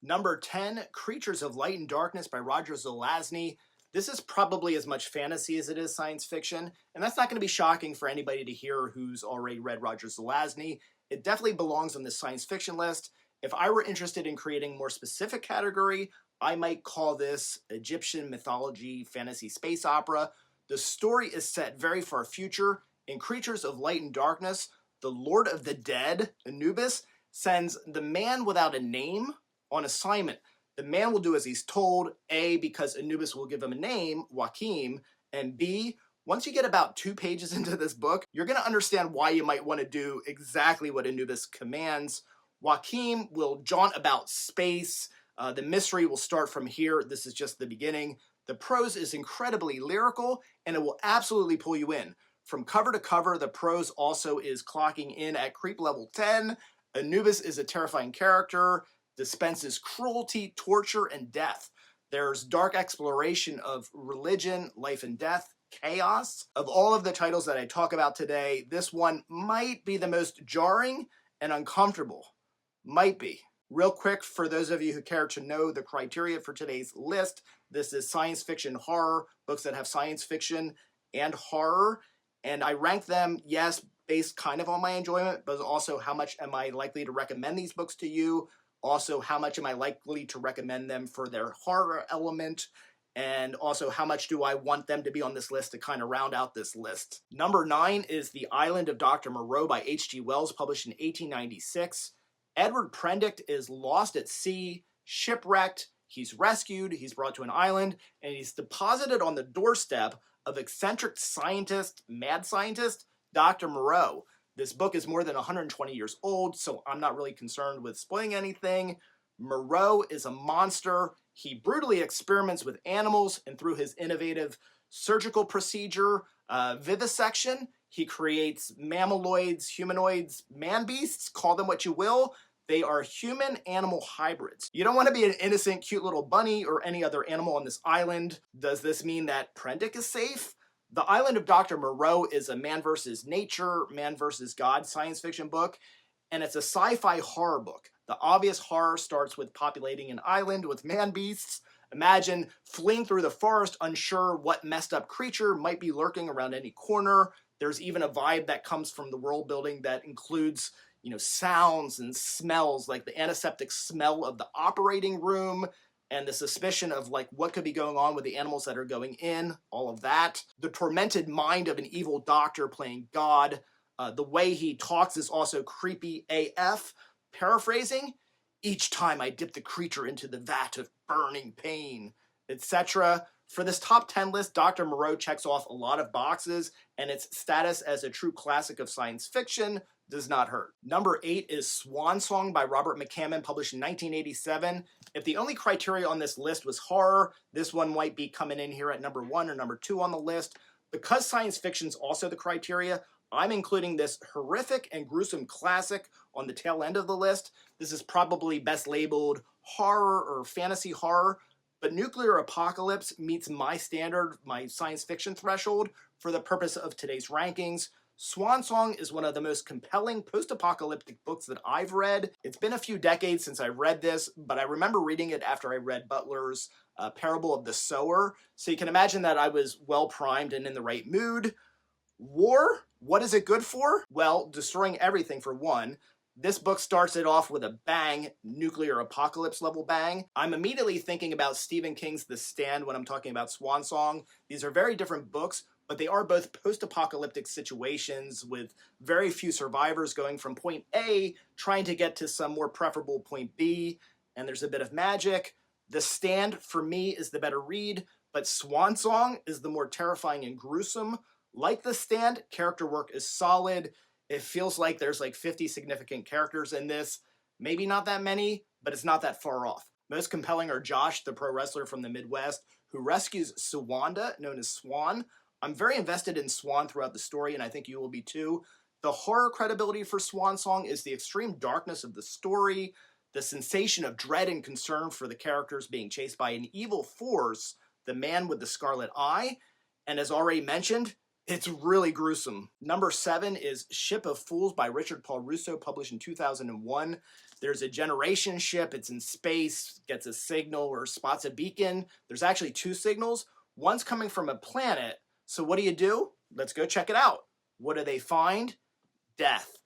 Number 10, Creatures of Light and Darkness by Roger Zelazny. This is probably as much fantasy as it is science fiction, and that's not going to be shocking for anybody to hear who's already read Roger Zelazny. It definitely belongs on this science fiction list. If I were interested in creating a more specific category, I might call this Egyptian mythology fantasy space opera. The story is set very far future. In Creatures of Light and Darkness, the Lord of the Dead, Anubis, sends the man without a name on assignment. The man will do as he's told, A, because Anubis will give him a name, Joachim, and B, once you get about 2 pages into this book, you're going to understand why you might want to do exactly what Anubis commands. Joachim will jaunt about space. The mystery will start from here. This is just the beginning. The prose is incredibly lyrical, and it will absolutely pull you in. From cover to cover, the prose also is clocking in at creep level 10. Anubis is a terrifying character, dispenses cruelty, torture, and death. There's dark exploration of religion, life and death, chaos. Of all of the titles that I talk about today, this one might be the most jarring and uncomfortable. Might be. Real quick, for those of you who care to know the criteria for today's list, this is science fiction horror, books that have science fiction and horror, and I rank them, yes, based kind of on my enjoyment, but also how much am I likely to recommend these books to you. Also, how much am I likely to recommend them for their horror element? And also, how much do I want them to be on this list to kind of round out this list? Number 9 is The Island of Dr. Moreau by H.G. Wells, published in 1896. Edward Prendick is lost at sea, shipwrecked, he's rescued, he's brought to an island, and he's deposited on the doorstep of eccentric scientist, mad scientist, Dr. Moreau. This book is more than 120 years old, so I'm not really concerned with spoiling anything. Moreau is a monster. He brutally experiments with animals, and through his innovative surgical procedure, vivisection, he creates mammaloids, humanoids, man-beasts, call them what you will. They are human-animal hybrids. You don't want to be an innocent, cute little bunny or any other animal on this island. Does this mean that Prendick is safe? The Island of Dr. Moreau is a man versus nature, man versus God science fiction book, and it's a sci-fi horror book. The obvious horror starts with populating an island with man-beasts. Imagine fleeing through the forest, unsure what messed up creature might be lurking around any corner. There's even a vibe that comes from the world building that includes, sounds and smells, like the antiseptic smell of the operating room, and the suspicion of what could be going on with the animals that are going in, all of that. The tormented mind of an evil doctor playing God. The way he talks is also creepy AF. Paraphrasing, each time I dip the creature into the vat of burning pain, etc. For this top 10 list, Dr. Moreau checks off a lot of boxes, and its status as a true classic of science fiction does not hurt. Number 8 is Swan Song by Robert McCammon, published in 1987. If the only criteria on this list was horror, this one might be coming in here at number 1 or number 2 on the list. Because science fiction is also the criteria, I'm including this horrific and gruesome classic on the tail end of the list. This is probably best labeled horror or fantasy horror, but Nuclear Apocalypse meets my standard, my science fiction threshold, for the purpose of today's rankings. Swan Song is one of the most compelling post-apocalyptic books that I've read. It's been a few decades since I read this, but I remember reading it after I read Butler's Parable of the Sower, so you can imagine that I was well primed and in the right mood. War? What is it good for? Well, destroying everything for one. This book starts it off with a bang, nuclear apocalypse level bang. I'm immediately thinking about Stephen King's The Stand when I'm talking about Swan Song. These are very different books, but they are both post-apocalyptic situations with very few survivors going from point A, trying to get to some more preferable point B, and there's a bit of magic. The Stand, for me, is the better read, but Swan Song is the more terrifying and gruesome. Like The Stand, character work is solid. It feels like there's 50 significant characters in this. Maybe not that many, but it's not that far off. Most compelling are Josh, the pro wrestler from the Midwest, who rescues Sawanda, known as Swan. I'm very invested in Swan throughout the story, and I think you will be too. The horror credibility for Swan Song is the extreme darkness of the story, the sensation of dread and concern for the characters being chased by an evil force, the man with the scarlet eye, and as already mentioned, it's really gruesome. Number 7 is Ship of Fools by Richard Paul Russo, published in 2001. There's a generation ship, it's in space, gets a signal or spots a beacon. There's actually two signals. One's coming from a planet. So what do? Let's go check it out. What do they find? Death.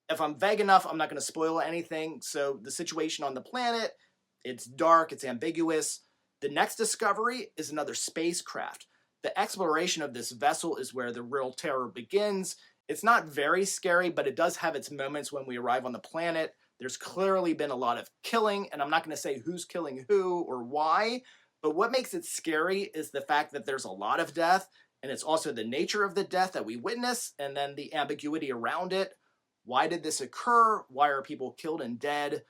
If I'm vague enough, I'm not going to spoil anything. So the situation on the planet, it's dark, it's ambiguous. The next discovery is another spacecraft. The exploration of this vessel is where the real terror begins. It's not very scary, but it does have its moments when we arrive on the planet. There's clearly been a lot of killing, and I'm not going to say who's killing who or why, but what makes it scary is the fact that there's a lot of death, and it's also the nature of the death that we witness, and then the ambiguity around it. Why did this occur? Why are people killed and dead?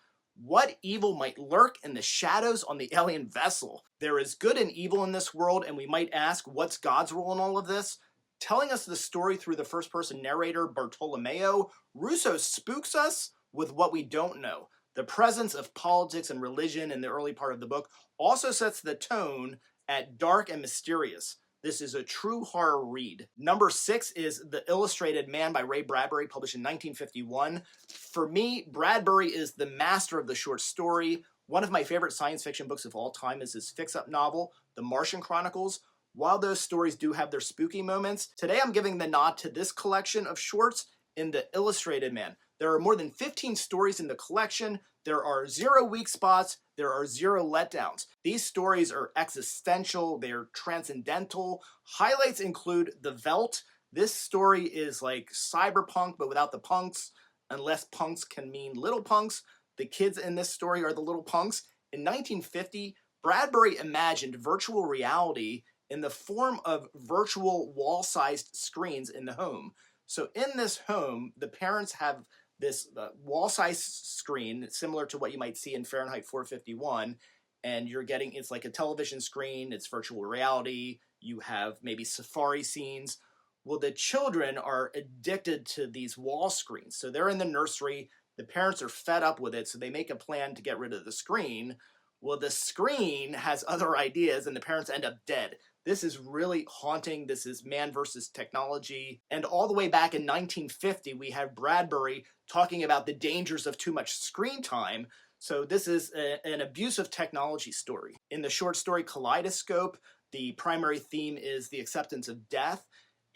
What evil might lurk in the shadows on the alien vessel? There is good and evil in this world, and we might ask, what's God's role in all of this? Telling us the story through the first-person narrator, Bartolomeo, Russo spooks us with what we don't know. The presence of politics and religion in the early part of the book also sets the tone at dark and mysterious. This is a true horror read. Number 6 is The Illustrated Man by Ray Bradbury, published in 1951. For me, Bradbury is the master of the short story. One of my favorite science fiction books of all time is his fix-up novel, The Martian Chronicles. While those stories do have their spooky moments, today I'm giving the nod to this collection of shorts in The Illustrated Man. There are more than 15 stories in the collection. There are 0 weak spots. There are 0 letdowns. These stories are existential. They're transcendental. Highlights include The Veldt. This story is like cyberpunk, but without the punks, unless punks can mean little punks. The kids in this story are the little punks. In 1950, Bradbury imagined virtual reality in the form of virtual wall-sized screens in the home. So in this home, the parents have this wall-sized screen, similar to what you might see in Fahrenheit 451, and you're getting, it's like a television screen, it's virtual reality, you have maybe safari scenes. Well, the children are addicted to these wall screens. So they're in the nursery, the parents are fed up with it, so they make a plan to get rid of the screen. Well, the screen has other ideas, and the parents end up dead. This is really haunting. This is man versus technology. And all the way back in 1950, we have Bradbury talking about the dangers of too much screen time. So this is an abuse of technology story. In the short story Kaleidoscope, the primary theme is the acceptance of death.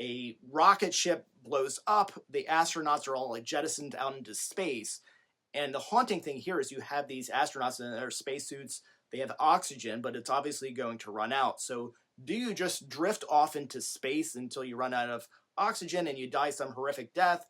A rocket ship blows up. The astronauts are all like jettisoned out into space. And the haunting thing here is you have these astronauts in their spacesuits. They have oxygen, but it's obviously going to run out. So do you just drift off into space until you run out of oxygen and you die some horrific death?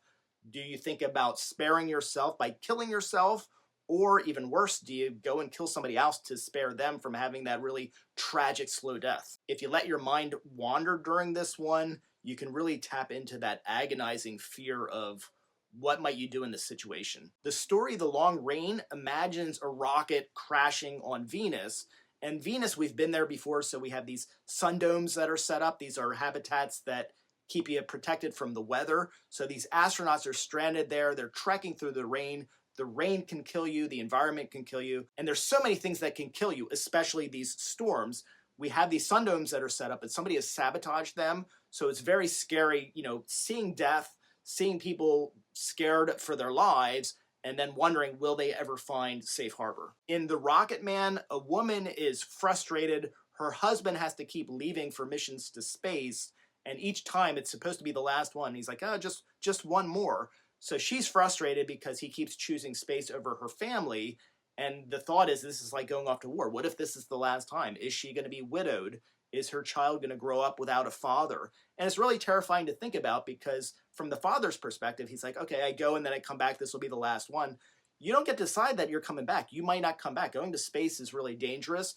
Do you think about sparing yourself by killing yourself? Or even worse, do you go and kill somebody else to spare them from having that really tragic slow death? If you let your mind wander during this one, you can really tap into that agonizing fear of what might you do in this situation. The story The Long Rain imagines a rocket crashing on Venus. And Venus, we've been there before, so we have these sun domes that are set up. These are habitats that keep you protected from the weather. So these astronauts are stranded there. They're trekking through the rain. The rain can kill you. The environment can kill you. And there's so many things that can kill you, especially these storms. We have these sun domes that are set up, and somebody has sabotaged them. So it's very scary, you know, seeing death, seeing people scared for their lives, and then wondering, will they ever find safe harbor? In The Rocket Man, a woman is frustrated. Her husband has to keep leaving for missions to space, and each time it's supposed to be the last one. He's like, oh, just one more. So she's frustrated because he keeps choosing space over her family, and the thought is, this is like going off to war. What if this is the last time? Is she going to be widowed? Is her child going to grow up without a father? And it's really terrifying to think about because from the father's perspective, he's like, okay, I go and then I come back. This will be the last one. You don't get to decide that you're coming back. You might not come back. Going to space is really dangerous,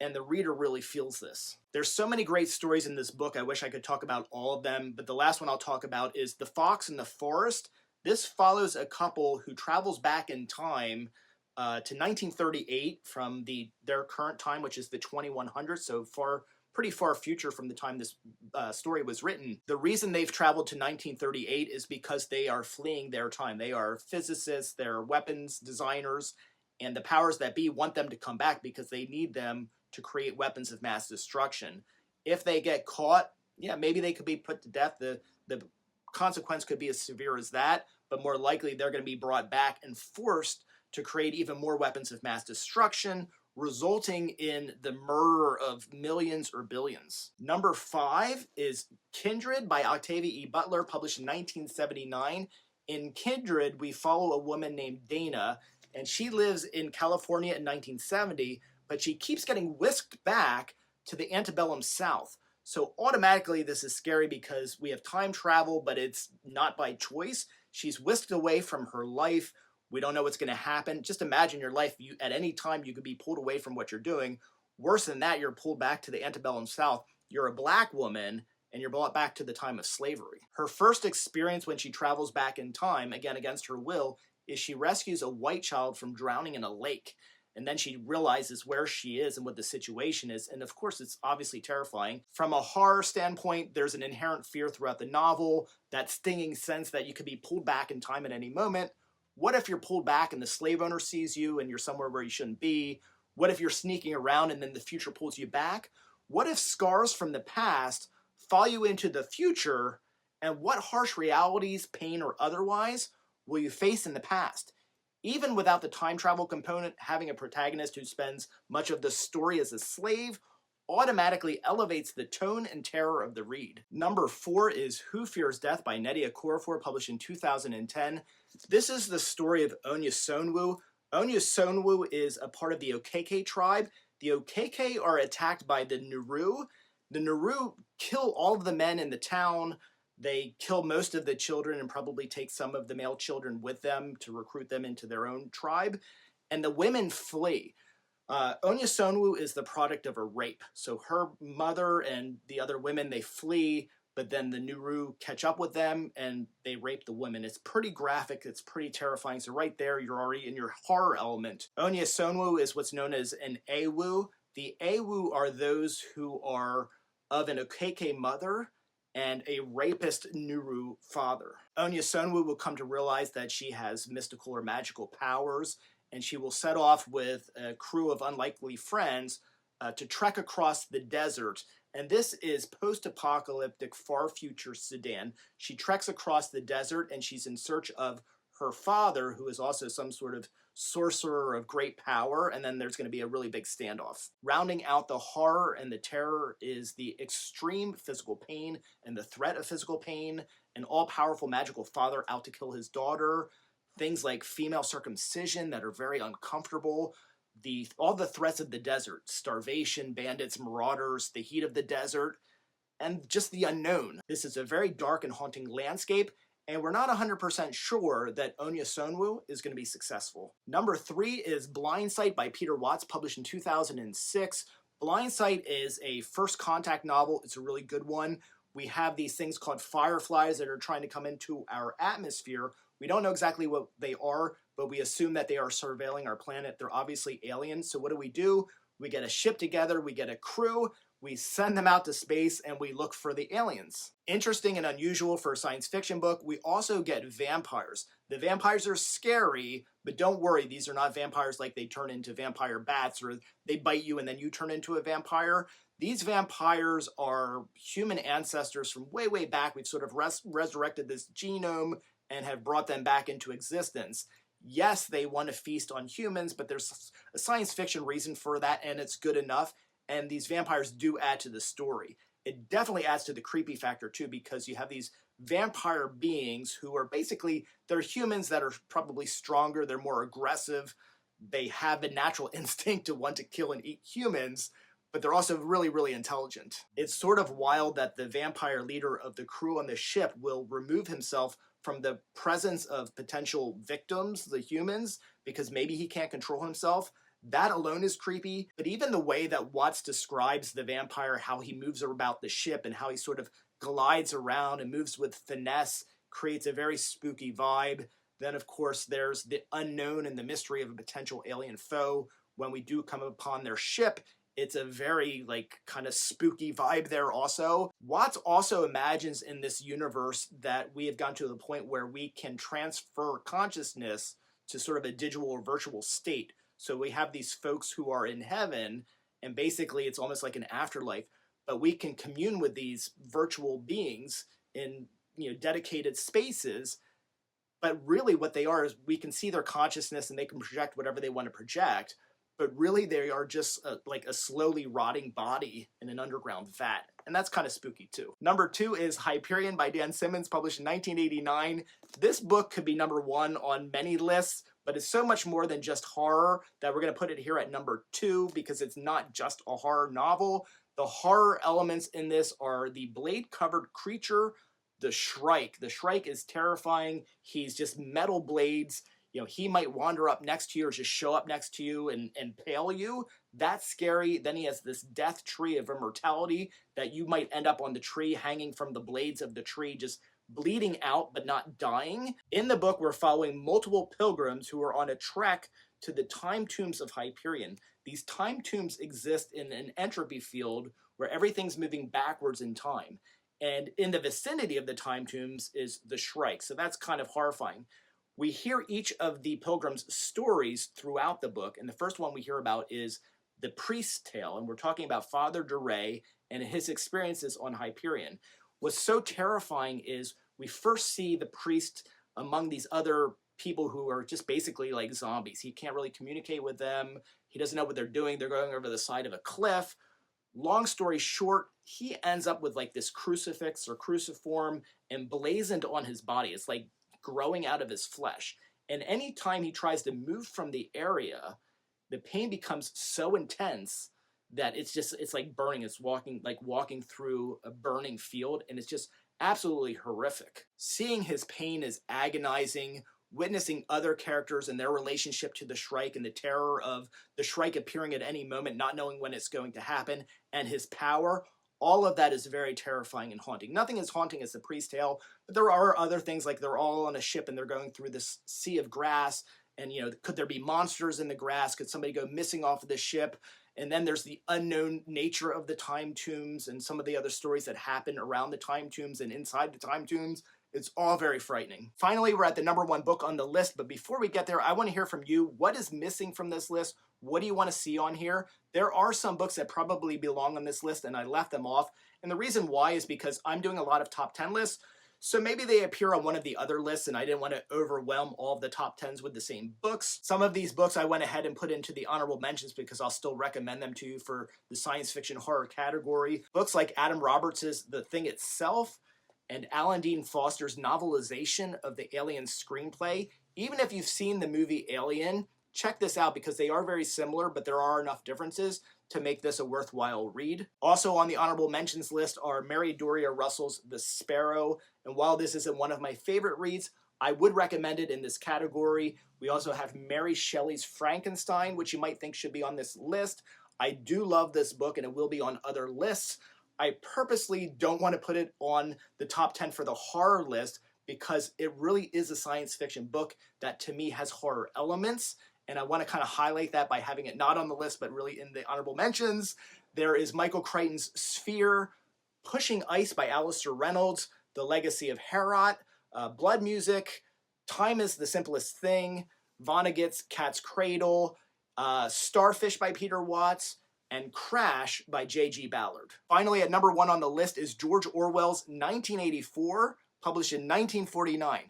and the reader really feels this. There's so many great stories in this book. I wish I could talk about all of them, but the last one I'll talk about is The Fox and the Forest. This follows a couple who travels back in time to 1938 from their current time, which is the 2100s, so pretty far future from the time this story was written. The reason they've traveled to 1938 is because they are fleeing their time. They are physicists, they're weapons designers, and the powers that be want them to come back because they need them to create weapons of mass destruction. If they get caught, yeah, maybe they could be put to death. The consequence could be as severe as that, but more likely they're going to be brought back and forced to create even more weapons of mass destruction, resulting in the murder of millions or billions. Number 5 is Kindred by Octavia E. Butler, published in 1979. In Kindred, we follow a woman named Dana, and she lives in California in 1970, but she keeps getting whisked back to the antebellum South. So automatically this is scary because we have time travel, but it's not by choice. She's whisked away from her life. We don't know what's going to happen. Just imagine your life. At any time you could be pulled away from what you're doing. Worse than that, you're pulled back to the antebellum South. You're a black woman, and you're brought back to the time of slavery. Her first experience when she travels back in time, again against her will, is she rescues a white child from drowning in a lake. And then she realizes where she is and what the situation is. And of course, it's obviously terrifying. From a horror standpoint, there's an inherent fear throughout the novel, that stinging sense that you could be pulled back in time at any moment. What if you're pulled back and the slave owner sees you and you're somewhere where you shouldn't be? What if you're sneaking around and then the future pulls you back? What if scars from the past follow you into the future? And what harsh realities, pain or otherwise, will you face in the past? Even without the time travel component, having a protagonist who spends much of the story as a slave automatically elevates the tone and terror of the read. Number 4 is Who Fears Death by Okorafor, published in 2010. This is the story of Onyesonwu. Onyesonwu is a part of the Okeke tribe. The Okeke are attacked by the Naru. The Naru kill all of the men in the town. They kill most of the children and probably take some of the male children with them to recruit them into their own tribe. And the women flee. Onyesonwu is the product of a rape. So her mother and the other women, they flee, but then the Naru catch up with them and they rape the women. It's pretty graphic. It's pretty terrifying. So right there, you're already in your horror element. Onyesonwu is what's known as an Ewu. The Ewu are those who are of an Okeke mother and a rapist Naru father. Onyesonwu will come to realize that she has mystical or magical powers, and she will set off with a crew of unlikely friends to trek across the desert. And this is post-apocalyptic, far-future Sudan. She treks across the desert, and she's in search of her father, who is also some sort of sorcerer of great power, and then there's going to be a really big standoff. Rounding out the horror and the terror is the extreme physical pain and the threat of physical pain, an all-powerful magical father out to kill his daughter, things like female circumcision that are very uncomfortable, all the threats of the desert, starvation, bandits, marauders, the heat of the desert, and just the unknown. This is a very dark and haunting landscape, and we're not 100% sure that Onyesonwu is going to be successful. Number 3 is Blind Sight by Peter Watts, published in 2006. Blind Sight is a first contact novel. It's a really good one. We have these things called fireflies that are trying to come into our atmosphere. We don't know exactly what they are, but we assume that they are surveilling our planet. They're obviously aliens. So what do? We get a ship together, we get a crew, we send them out to space, and we look for the aliens. Interesting and unusual for a science fiction book, we also get vampires. The vampires are scary, but don't worry, these are not vampires like they turn into vampire bats or they bite you and then you turn into a vampire. These vampires are human ancestors from way, way back. We've sort of resurrected this genome and have brought them back into existence. Yes, they want to feast on humans, but there's a science fiction reason for that, and it's good enough. And these vampires do add to the story. It definitely adds to the creepy factor too, because you have these vampire beings who are basically, they're humans that are probably stronger, they're more aggressive, they have a natural instinct to want to kill and eat humans, but they're also really, really intelligent. It's sort of wild that the vampire leader of the crew on the ship will remove himself from the presence of potential victims, the humans, because maybe he can't control himself. That alone is creepy, but even the way that Watts describes the vampire, how he moves about the ship and how he sort of glides around and moves with finesse, creates a very spooky vibe. Then, of course, there's the unknown and the mystery of a potential alien foe. When we do come upon their ship, it's a very, kind of spooky vibe there also. Watts also imagines in this universe that we have gotten to the point where we can transfer consciousness to sort of a digital or virtual state. So we have these folks who are in heaven, and basically it's almost like an afterlife, but we can commune with these virtual beings in dedicated spaces, But really what they are is we can see their consciousness and they can project whatever they want to project. But really they are just like a slowly rotting body in an underground vat. And that's kind of spooky too. Number 2 is Hyperion by Dan Simmons, published in 1989. This book could be number 1 on many lists, but it's so much more than just horror that we're going to put it here at number 2 because it's not just a horror novel. The horror elements in this are the blade-covered creature, the Shrike. The Shrike is terrifying. He's just metal blades. You know, he might wander up next to you or just show up next to you and impale you. That's scary. Then he has this death tree of immortality that you might end up on the tree hanging from the blades of the tree, just bleeding out but not dying. In the book, we're following multiple pilgrims who are on a trek to the time tombs of Hyperion. These time tombs exist in an entropy field where everything's moving backwards in time. And in the vicinity of the time tombs is the Shrike. So that's kind of horrifying. We hear each of the pilgrims' stories throughout the book, and the first one we hear about is the priest's tale, and we're talking about Father Duray and his experiences on Hyperion. What's so terrifying is we first see the priest among these other people who are just basically like zombies. He can't really communicate with them. He doesn't know what they're doing. They're going over the side of a cliff. Long story short, he ends up with like this crucifix or cruciform emblazoned on his body. It's like growing out of his flesh. And anytime he tries to move from the area, the pain becomes so intense that it's like burning. It's walking through a burning field, and it's just absolutely horrific. Seeing his pain is agonizing. Witnessing other characters and their relationship to the Shrike and the terror of the Shrike appearing at any moment, not knowing when it's going to happen, and his power, all of that is very terrifying and haunting. Nothing as haunting as the priest's tale, but there are other things, like they're all on a ship and they're going through this sea of grass, and you know, could there be monsters in the grass? Could somebody go missing off of the ship? And then there's the unknown nature of the time tombs and some of the other stories that happen around the time tombs and inside the time tombs. It's all very frightening. Finally, we're at the number 1 book on the list, but before we get there, I want to hear from you. What is missing from this list? What do you want to see on here? There are some books that probably belong on this list, and I left them off. And the reason why is because I'm doing a lot of top 10 lists, so maybe they appear on one of the other lists, and I didn't want to overwhelm all of the top 10s with the same books. Some of these books I went ahead and put into the honorable mentions because I'll still recommend them to you for the science fiction horror category. Books like Adam Roberts' The Thing Itself, and Alan Dean Foster's novelization of the Alien screenplay. Even if you've seen the movie Alien, check this out because they are very similar, but there are enough differences to make this a worthwhile read. Also on the honorable mentions list are Mary Doria Russell's The Sparrow, and while this isn't one of my favorite reads, I would recommend it in this category. We also have Mary Shelley's Frankenstein, which you might think should be on this list. I do love this book, and it will be on other lists. I purposely don't want to put it on the top 10 for the horror list because it really is a science fiction book that to me has horror elements, and I want to kind of highlight that by having it not on the list but really in the honorable mentions. There is Michael Crichton's Sphere, Pushing Ice by Alistair Reynolds, The Legacy of Heorot, Blood Music, Time is the Simplest Thing, Vonnegut's Cat's Cradle, Starfish by Peter Watts, and Crash by J.G. Ballard. Finally, at number 1 on the list is George Orwell's 1984, published in 1949.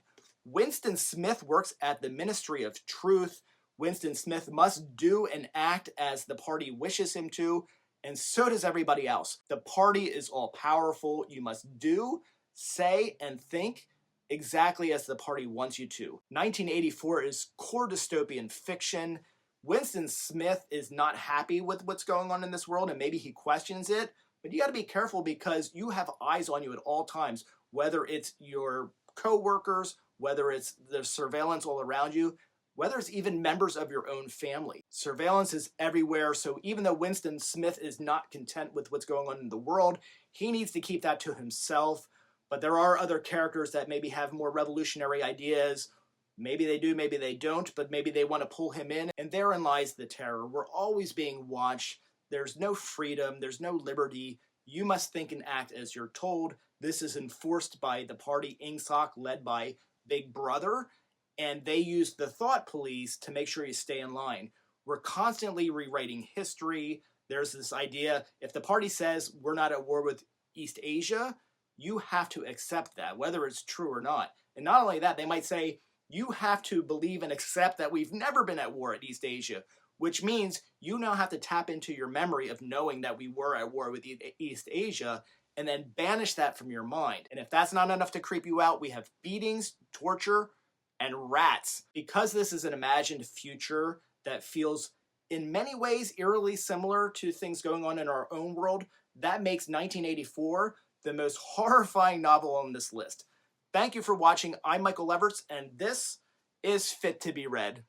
Winston Smith works at the Ministry of Truth. Winston Smith must do and act as the party wishes him to, and so does everybody else. The party is all-powerful. You must do, say, and think exactly as the party wants you to. 1984 is core dystopian fiction. Winston Smith is not happy with what's going on in this world, and maybe he questions it, but you got to be careful because you have eyes on you at all times, whether it's your co-workers, whether it's the surveillance all around you, whether it's even members of your own family. Surveillance is everywhere, so even though Winston Smith is not content with what's going on in the world, he needs to keep that to himself. But there are other characters that maybe have more revolutionary ideas. Maybe they do, maybe they don't, but maybe they want to pull him in, and therein lies the terror. We're always being watched. There's no freedom, there's no liberty. You must think and act as you're told. This is enforced by the party INGSOC, led by Big Brother, and they use the thought police to make sure you stay in line. We're constantly rewriting history. There's this idea, if the party says we're not at war with East Asia, you have to accept that, whether it's true or not. And not only that, they might say, you have to believe and accept that we've never been at war at East Asia, which means you now have to tap into your memory of knowing that we were at war with East Asia and then banish that from your mind. And if that's not enough to creep you out, we have beatings, torture, and rats. Because this is an imagined future that feels in many ways eerily similar to things going on in our own world, that makes 1984 the most horrifying novel on this list. Thank you for watching. I'm Michael Leverts, and this is Fit to be Read.